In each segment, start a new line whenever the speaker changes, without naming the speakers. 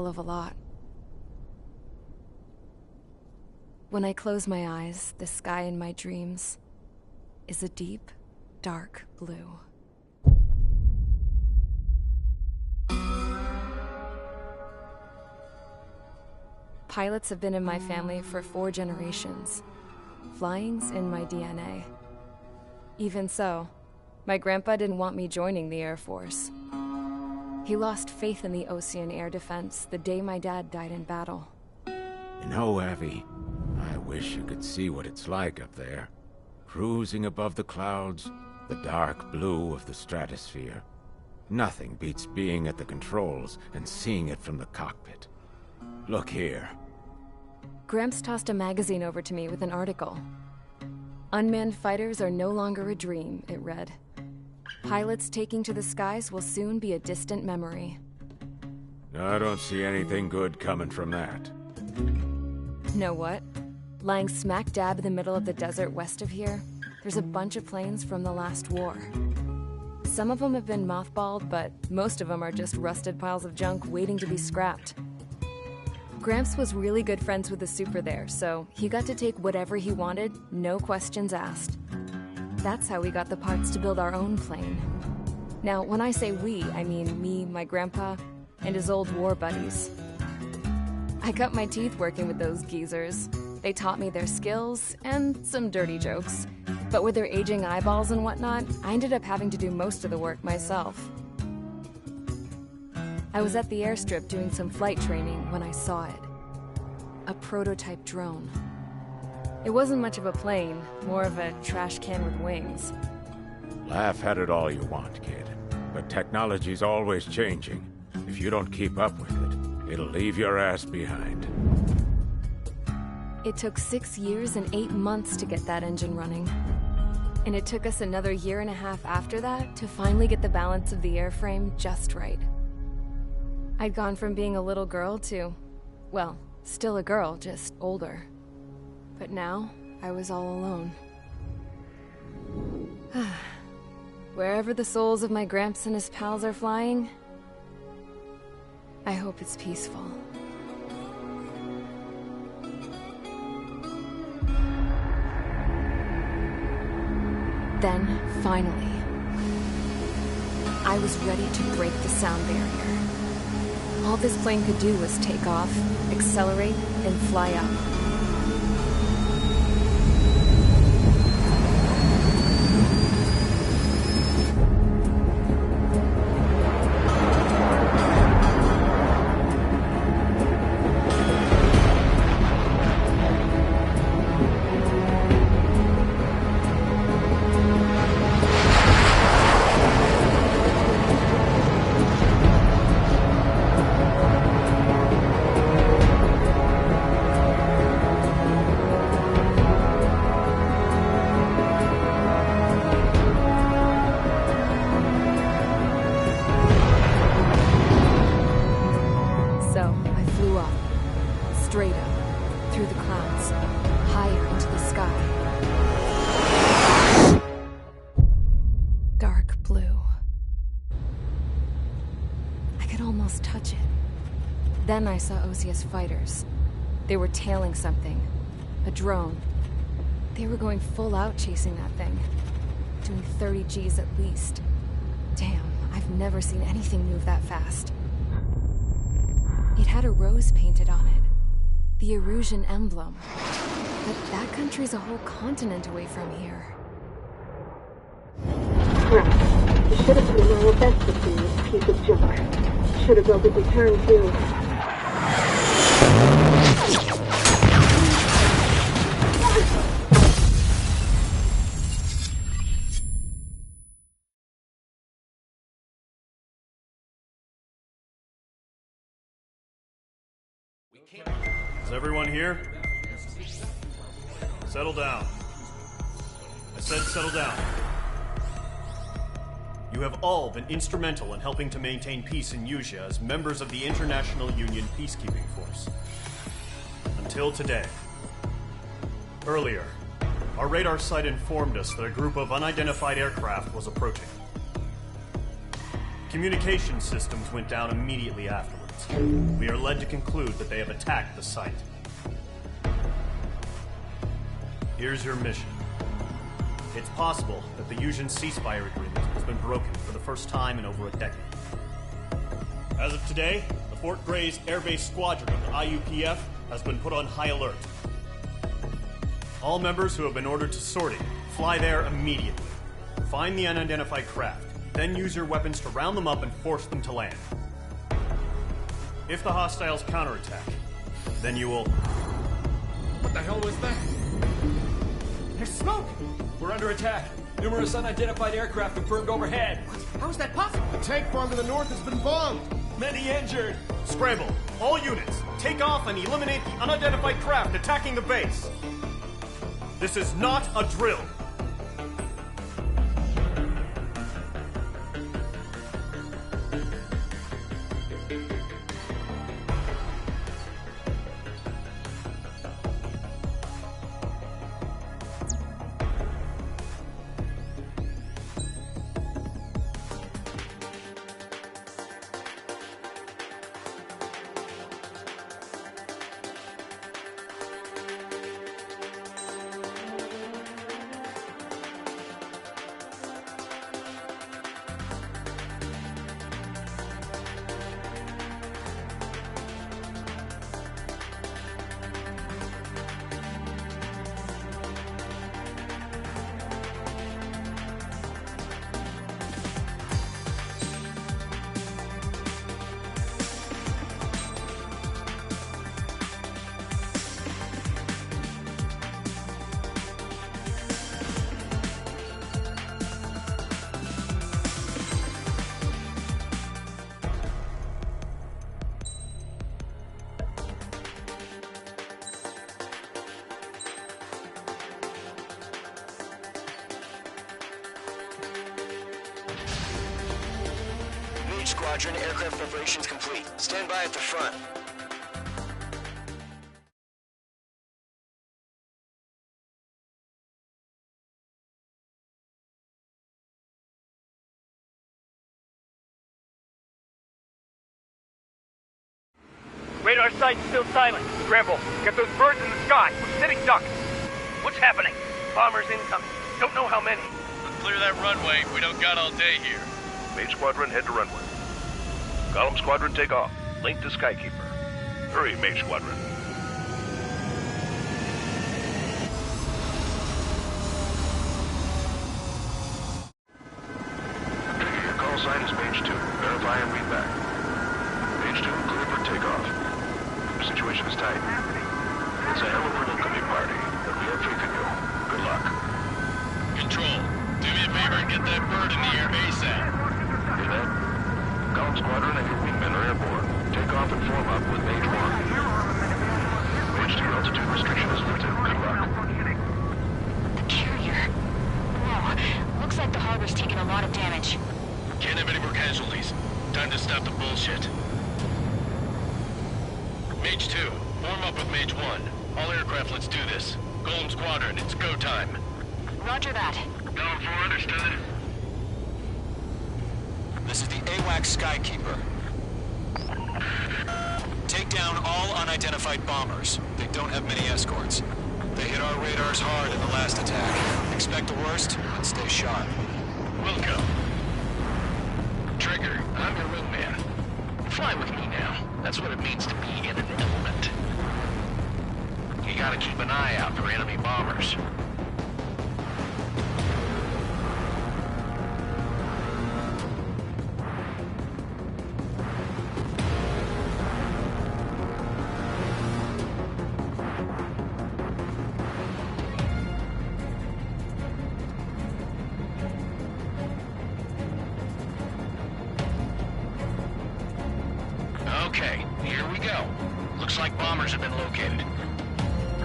of a lot. When I close my eyes, the sky in my dreams is a deep, dark blue. Pilots have been in my family for 4 generations. Flying's in my DNA. Even so, my grandpa didn't want me joining the Air Force. He lost faith in the Ocean Air Defense the day my dad died in battle.
You know, Abby, I wish you could see what it's like up there. Cruising above the clouds, the dark blue of the stratosphere. Nothing beats being at the controls and seeing it from the cockpit. Look here.
Gramps tossed a magazine over to me with an article. Unmanned fighters are no longer a dream, it read. Pilots taking to the skies will soon be a distant memory.
I don't see anything good coming from that.
Know what? Lying smack dab in the middle of the desert west of here, there's a bunch of planes from the last war. Some of them have been mothballed, but most of them are just rusted piles of junk waiting to be scrapped. Gramps was really good friends with the super there, so he got to take whatever he wanted, no questions asked. That's how we got the parts to build our own plane. Now, when I say we, I mean me, my grandpa, and his old war buddies. I cut my teeth working with those geezers. They taught me their skills, and some dirty jokes. But with their aging eyeballs and whatnot, I ended up having to do most of the work myself. I was at the airstrip doing some flight training when I saw it. A prototype drone. It wasn't much of a plane, more of a trash can with wings.
Laugh at it all you want, kid. But technology's always changing. If you don't keep up with it, it'll leave your ass behind.
It took 6 years and 8 months to get that engine running. And it took us another 1.5 years after that to finally get the balance of the airframe just right. I'd gone from being a little girl to, well, still a girl, just older. But now, I was all alone. Wherever the souls of my Gramps and his pals are flying, I hope it's peaceful. Then, finally, I was ready to break the sound barrier. All this plane could do was take off, accelerate, and fly up. Straight up, through the clouds, higher into the sky. Dark blue. I could almost touch it. Then I saw Osius fighters. They were tailing something. A drone. They were going full out chasing that thing. Doing 30 Gs at least. Damn, I've never seen anything move that fast. It had a rose painted on it. The Erusian emblem. But that country's a whole continent away from here.
Crap. You should have been my best to see this piece of junk. Should have built a return too.
Is everyone here? Settle down. I said settle down. You have all been instrumental in helping to maintain peace in Usea as members of the International Union Peacekeeping Force. Until today. Earlier, our radar site informed us that a group of unidentified aircraft was approaching. Communication systems went down immediately afterwards. records, we are led to conclude that they have attacked the site. Here's your mission. It's possible that the Yuuzhan ceasefire agreement has been broken for the first time in over a decade. As of today, the Fort Gray's Air Base Squadron of the IUPF has been put on high alert. All members who have been ordered to sortie, fly there immediately. Find the unidentified craft, then use your weapons to round them up and force them to land. If the hostiles counterattack, then you will...
What the hell was that? There's smoke! We're under attack. Numerous unidentified aircraft confirmed overhead. What? How is that possible?
The tank farm to the north has been bombed.
Many injured.
Scramble! All units, take off and eliminate the unidentified craft attacking the base. This is not a drill.
Squadron, aircraft preparations complete. Stand by at the front.
Radar site's still silent. Scramble. Get those birds in the sky. We're sitting ducks. What's happening? Bombers incoming. Don't know how many.
Let's clear that runway. We don't got all day here.
Mage Squadron, head to runway. Column Squadron, take off. Link to Skykeeper. Hurry, Mage Squadron. Trigger, your call sign is Mage 2. Verify and read back. Mage 2, clear for takeoff. The situation is tight. It's a hell of a welcoming party, but we have faith in you. Good luck.
Control, do me a favor and get that bird in the air ASAP.
Hear that? Column Squadron and your wingmen are airborne. Take off and form up with Mage 1. Mage 2 altitude restriction is lifted. Good luck.
The carrier. Whoa. Looks like the harbor's taken a lot of damage.
Can't have any more casualties. Time to stop the bullshit. Mage 2, form up with Mage 1. All aircraft, let's do this. Column Squadron, it's go time.
Roger that.
Column 4, understood.
This is the AWACS Skykeeper. Take down all unidentified bombers. They don't have many escorts. They hit our radars hard in the last attack. Expect the worst and stay sharp.
Wilco. Trigger, I'm your wingman. Fly with me now. That's what it means to be in an element. You gotta keep an eye out for enemy bombers. Okay, here we go. Looks like bombers have been located.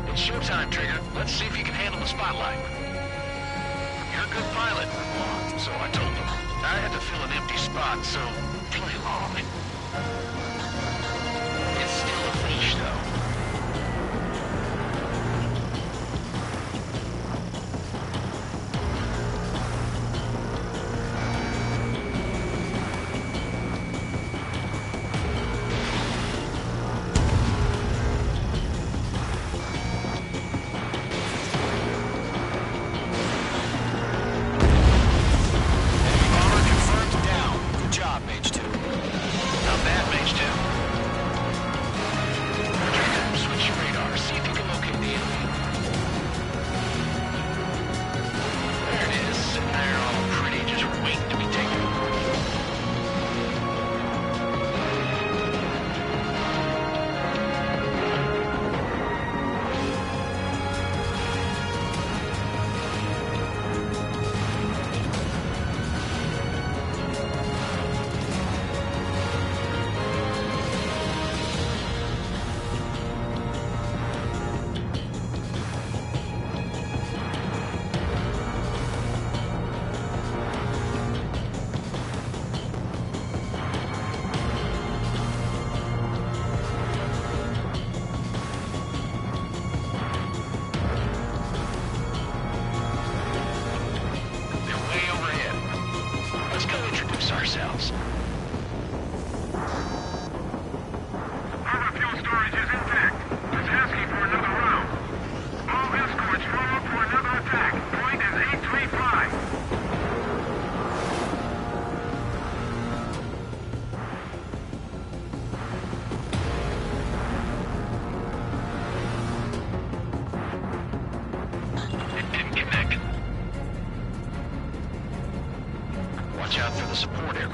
It's showtime, Trigger. Let's see if you can handle the spotlight. You're a good pilot, so I told them. I had to fill an empty spot, so play along. It's still a leash, though.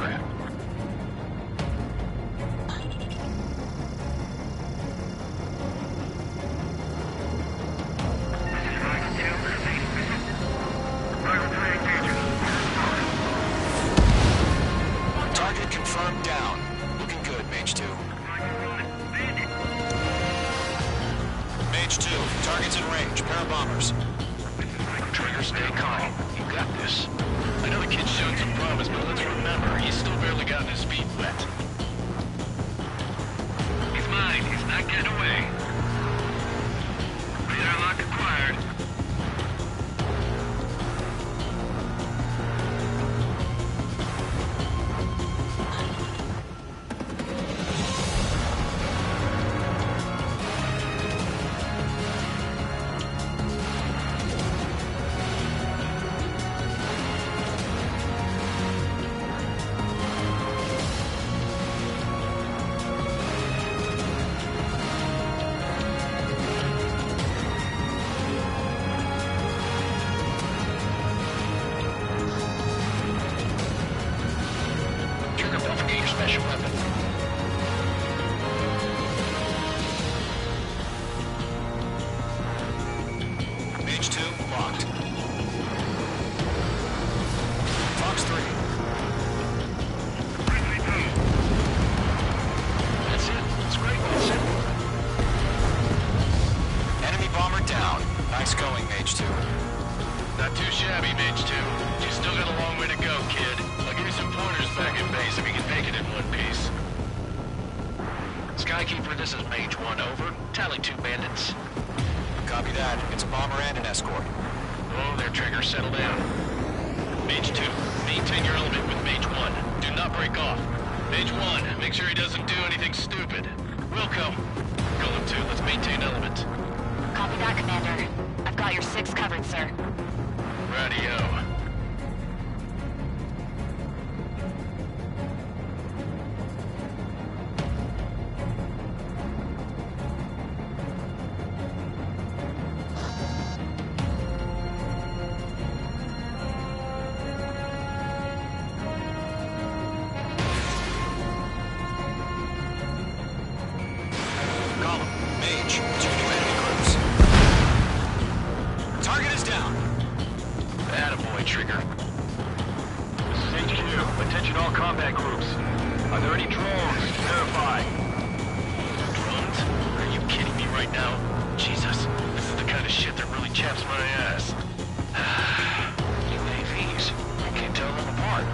aircraft.
Target confirmed down. Looking good, Mage 2. Mage 2, target's in range. Pair of bombers.
Trigger, stay calm. You got this. I know the kid's shown some promise, but let's remember, he's still barely gotten his feet wet. He's mine. He's not getting away. Radar lock acquired. Special weapon.
Mage 2, locked. Fox 3.
That's it. That's great. That's it.
Enemy bomber down. Nice going, Mage 2.
Not too shabby, Mage 2. You still got a long way to go, kid. I'll give you some pointers back in base if you can make it in one piece. Skykeeper, this is Mage 1, over. Tally 2 bandits.
Copy that. It's a bomber and an escort.
Oh, there, Trigger. Settle down. Mage 2, maintain your element with Mage 1. Do not break off. Mage 1, make sure he doesn't do anything stupid. We'll come. Golem 2, let's maintain element.
Copy that, Commander. I've got your 6 covered, sir.
Radio.
Mage, 2 new enemy groups. Target is down.
Attaboy, Trigger.
This is HQ. Attention all combat groups. Are there any drones? Verify.
Drones? Are you kidding me right now? Jesus, this is the kind of shit that really chaps my ass. UAVs. I can't tell them apart.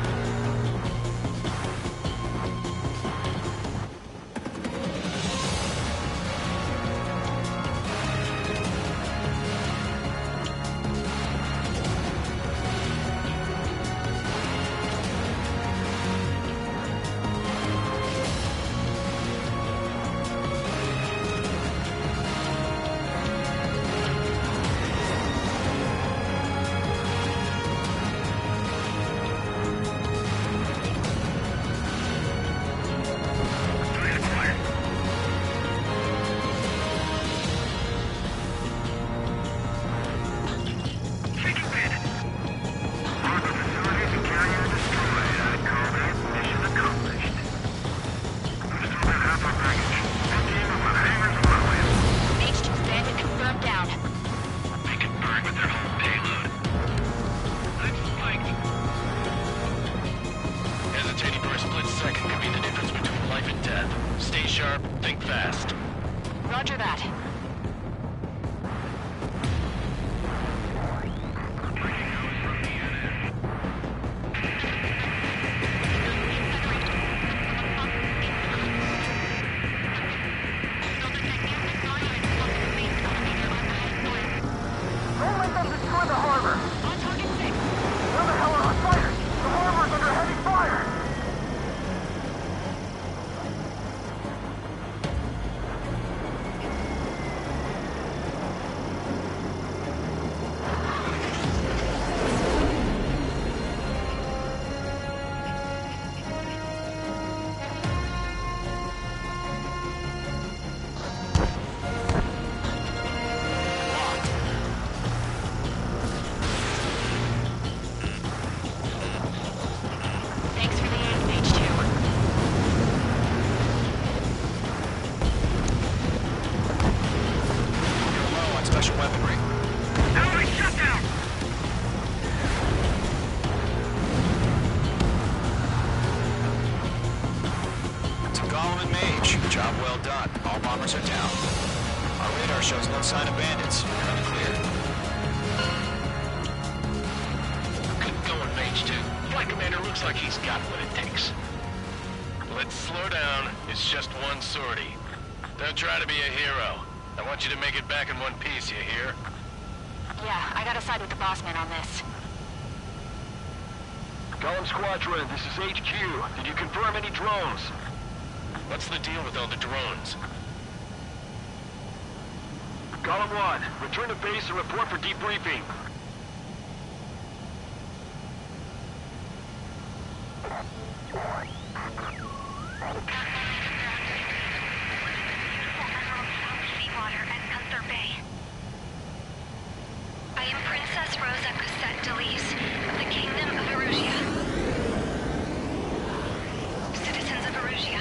Roger that.
Don't let them destroy the harbor!
On target 6.
Where the hell are our fighters? The harbor's under heavy fire!
special weaponry.
Enemy shutdown!
To Gollum and Mage, job well done. All bombers are down. Our radar shows no sign of bandits. You're in the clear.
Good going, Mage 2. Flight Commander looks like he's got what it takes. Let's slow down. It's just one sortie. Don't try to be a hero. I want you to make it back in one piece, you hear?
Yeah, I gotta side with the boss man on this.
Column Squadron, this is HQ. Did you confirm any drones?
What's the deal with all the drones?
Column 1, return to base and report for debriefing.
Seawater at Gunther Bay. I am Princess Rosa Cassette Delise of the Kingdom of Erusia. Citizens of Erusia.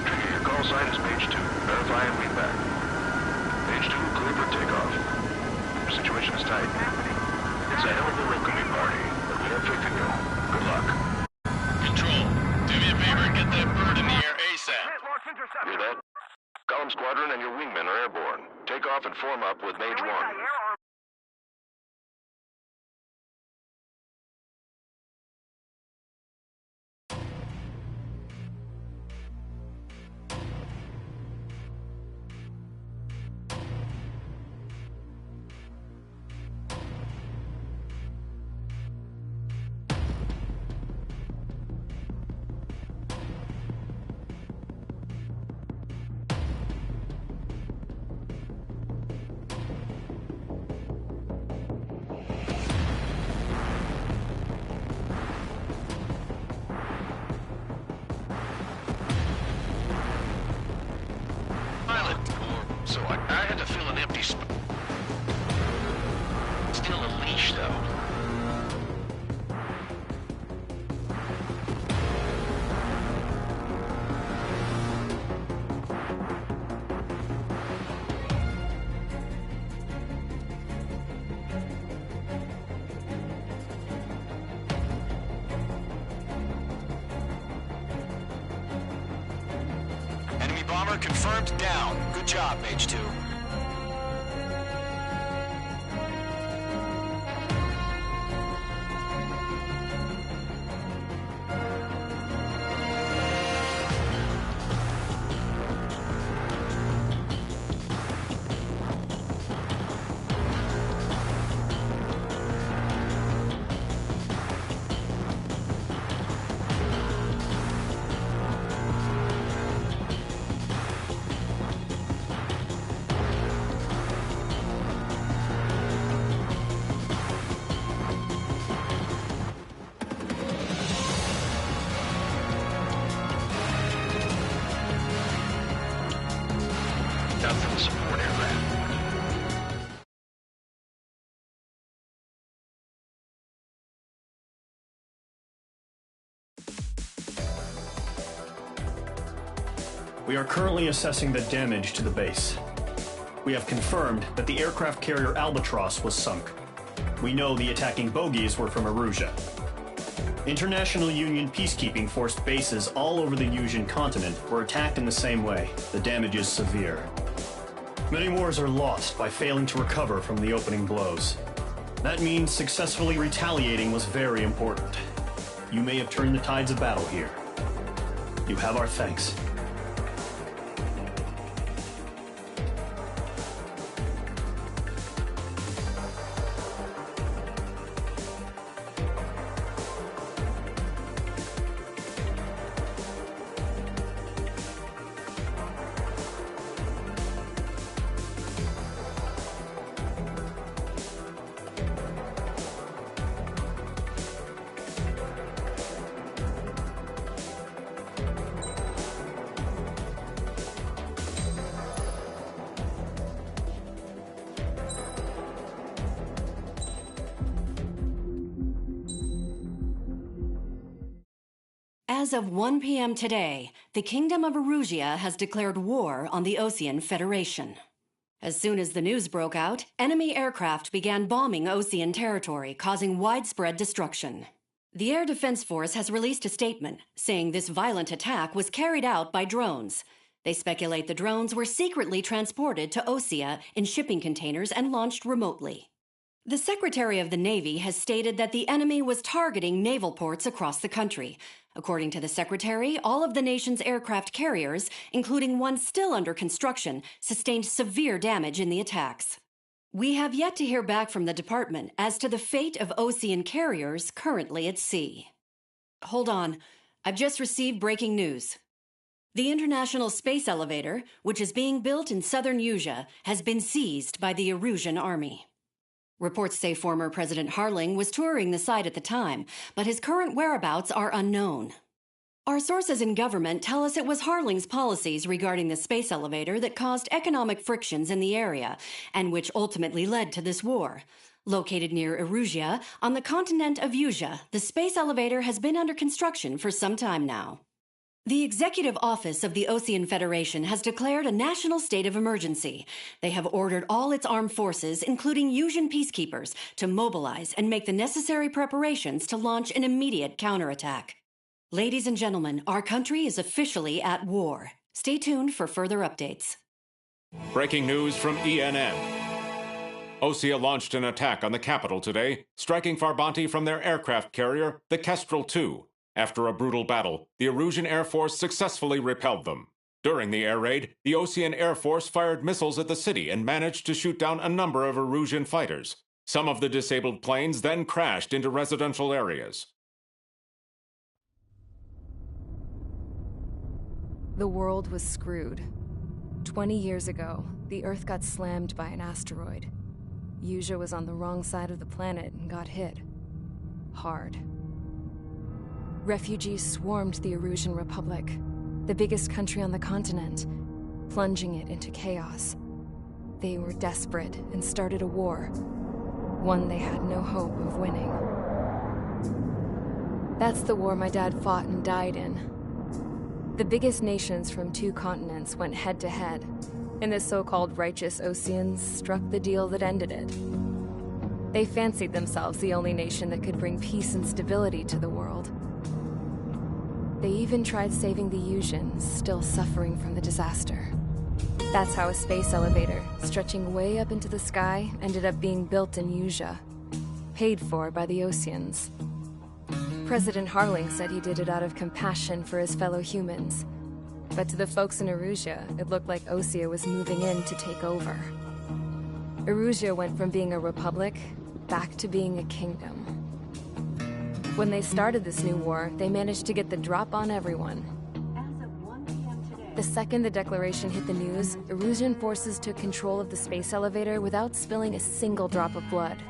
Trigger, your call sign is Page 2. Verify and read back. Page 2, clear for takeoff. Your situation is tight. It's a hell of a welcoming party, but we have faith in you. Good luck.
Control, do me a favor and get that bird in the air ASAP.
Hear that? Column Squadron and your wingmen are airborne. Take off and form up with Mage 1.
Pilot, or so I had to fill an empty spot. Still a leash, though.
Enemy bomber confirmed down. Good job, Mage 2.
Now for the support aircraft.
We are currently assessing the damage to the base. We have confirmed that the aircraft carrier Albatross was sunk. We know the attacking bogies were from Erusia. International Union peacekeeping force bases all over the Yusian continent were attacked in the same way. The damage is severe. Many wars are lost by failing to recover from the opening blows. That means successfully retaliating was very important. You may have turned the tides of battle here. You have our thanks.
As of 1 p.m. today, the Kingdom of Erusia has declared war on the Osean Federation. As soon as the news broke out, enemy aircraft began bombing Osean territory, causing widespread destruction. The Air Defense Force has released a statement saying this violent attack was carried out by drones. They speculate the drones were secretly transported to Osea in shipping containers and launched remotely. The Secretary of the Navy has stated that the enemy was targeting naval ports across the country. According to the Secretary, all of the nation's aircraft carriers, including one still under construction, sustained severe damage in the attacks. We have yet to hear back from the department as to the fate of Osean carriers currently at sea. Hold on. I've just received breaking news. The International Space Elevator, which is being built in southern Usea, has been seized by the Erusian Army. Reports say former President Harling was touring the site at the time, but his current whereabouts are unknown. Our sources in government tell us it was Harling's policies regarding the space elevator that caused economic frictions in the area, and which ultimately led to this war. Located near Erusia, on the continent of Usea, the space elevator has been under construction for some time now. The Executive Office of the Osean Federation has declared a national state of emergency. They have ordered all its armed forces, including Usian peacekeepers, to mobilize and make the necessary preparations to launch an immediate counterattack. Ladies and gentlemen, our country is officially at war. Stay tuned for further updates.
Breaking news from ENN. Osea launched an attack on the capital today, striking Farbanti from their aircraft carrier, the Kestrel II. After a brutal battle, the Erusian Air Force successfully repelled them. During the air raid, the Osean Air Force fired missiles at the city and managed to shoot down a number of Erusian fighters. Some of the disabled planes then crashed into residential areas.
The world was screwed. 20 years ago, the Earth got slammed by an asteroid. Usea was on the wrong side of the planet and got hit. Hard. Refugees swarmed the Erusian Republic, the biggest country on the continent, plunging it into chaos. They were desperate and started a war, one they had no hope of winning. That's the war my dad fought and died in. The biggest nations from 2 continents went head-to-head, and the so-called righteous Oseans struck the deal that ended it. They fancied themselves the only nation that could bring peace and stability to the world. They even tried saving the Usians, still suffering from the disaster. That's how a space elevator, stretching way up into the sky, ended up being built in Usea, paid for by the Oseans. President Harling said he did it out of compassion for his fellow humans. But to the folks in Erusia, it looked like Osea was moving in to take over. Erusia went from being a republic back to being a kingdom. When they started this new war, they managed to get the drop on everyone. The second the declaration hit the news, Erusian forces took control of the space elevator without spilling a single drop of blood.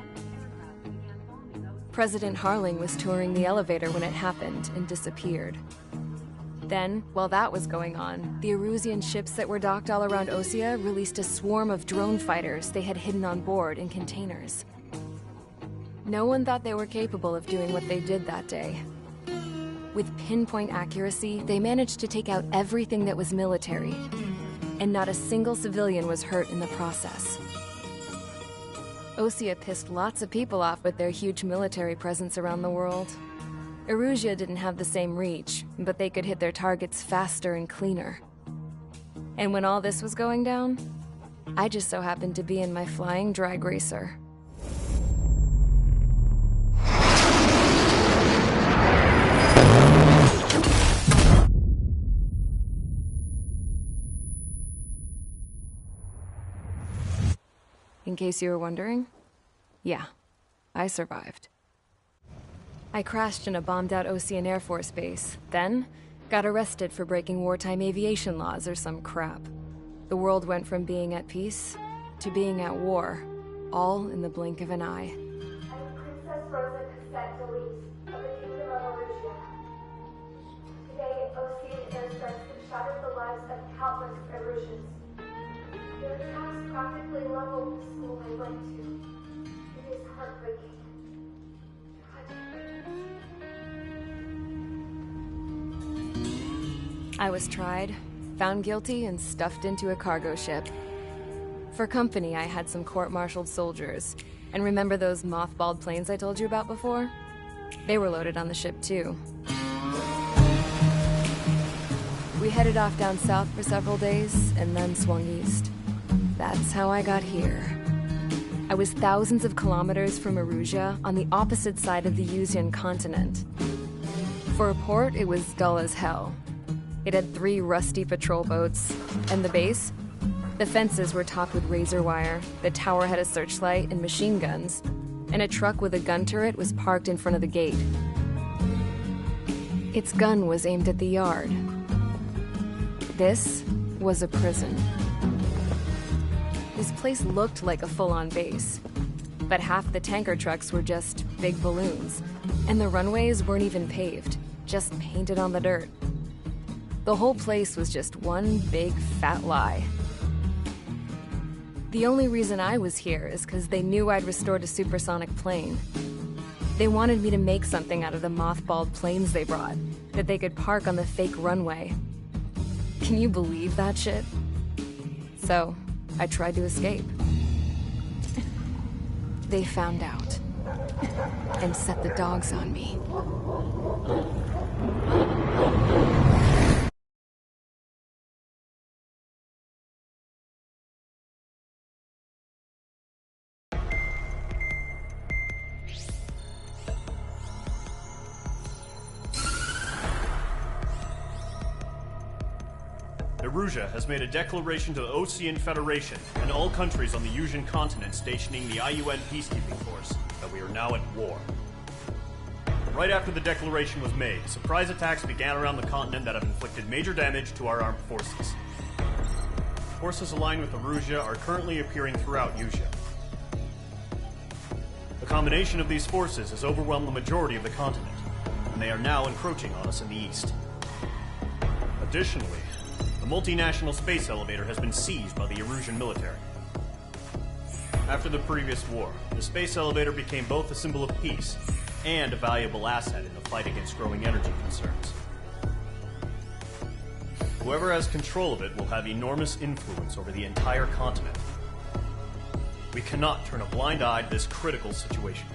President Harling was touring the elevator when it happened and disappeared. Then, while that was going on, the Erusian ships that were docked all around Osea released a swarm of drone fighters they had hidden on board in containers. No one thought they were capable of doing what they did that day. With pinpoint accuracy, they managed to take out everything that was military, and not a single civilian was hurt in the process. Osea pissed lots of people off with their huge military presence around the world. Erusia didn't have the same reach, but they could hit their targets faster and cleaner. And when all this was going down, I just so happened to be in my flying drag racer. In case you were wondering, yeah, I survived. I crashed in a bombed-out Osean Air Force base, then got arrested for breaking wartime aviation laws or some crap. The world went from being at peace to being at war, all in the blink of an eye.
I'm Princess Rosa Cassette of the Kingdom of Erusia. Today, Osean airstrikes have shattered the lives of countless Erusians. Their attacks practically leveled the school they went to. It is heartbreaking.
I was tried, found guilty, and stuffed into a cargo ship. For company, I had some court-martialed soldiers. And remember those mothballed planes I told you about before? They were loaded on the ship, too. We headed off down south for several days, and then swung east. That's how I got here. I was thousands of kilometers from Erusia, on the opposite side of the Yuzian continent. For a port, it was dull as hell. It had 3 rusty patrol boats, and the base? The fences were topped with razor wire, the tower had a searchlight and machine guns, and a truck with a gun turret was parked in front of the gate. Its gun was aimed at the yard. This was a prison. This place looked like a full-on base, but half the tanker trucks were just big balloons, and the runways weren't even paved, just painted on the dirt. The whole place was just one big fat lie. The only reason I was here is because they knew I'd restored a supersonic plane. They wanted me to make something out of the mothballed planes they brought, that they could park on the fake runway. Can you believe that shit? So, I tried to escape. They found out, and set the dogs on me.
Erusia has made a declaration to the Ocean Federation and all countries on the Yuzian continent stationing the IUN peacekeeping force that we are now at war. Right after the declaration was made, surprise attacks began around the continent that have inflicted major damage to our armed forces. Forces aligned with Erusia are currently appearing throughout Yusia. The combination of these forces has overwhelmed the majority of the continent, and they are now encroaching on us in the east. Additionally, the multinational space elevator has been seized by the Erusian military. After the previous war, the space elevator became both a symbol of peace and a valuable asset in the fight against growing energy concerns. Whoever has control of it will have enormous influence over the entire continent. We cannot turn a blind eye to this critical situation.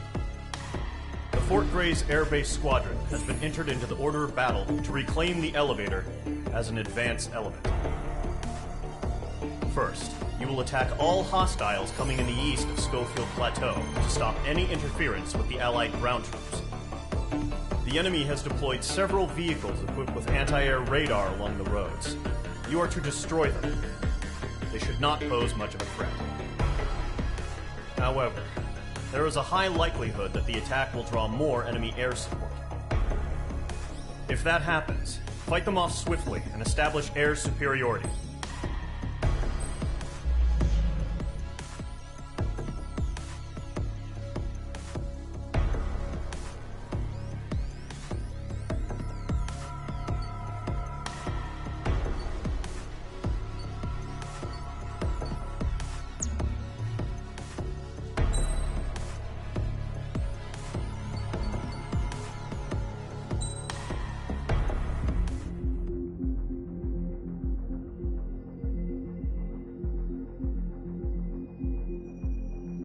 The Fort Gray's Air Base Squadron has been entered into the order of battle to reclaim the elevator as an advance element. First, you will attack all hostiles coming in the east of Schofield Plateau to stop any interference with the Allied ground troops. The enemy has deployed several vehicles equipped with anti-air radar along the roads. You are to destroy them. They should not pose much of a threat. However, there is a high likelihood that the attack will draw more enemy air support. If that happens, fight them off swiftly and establish air superiority.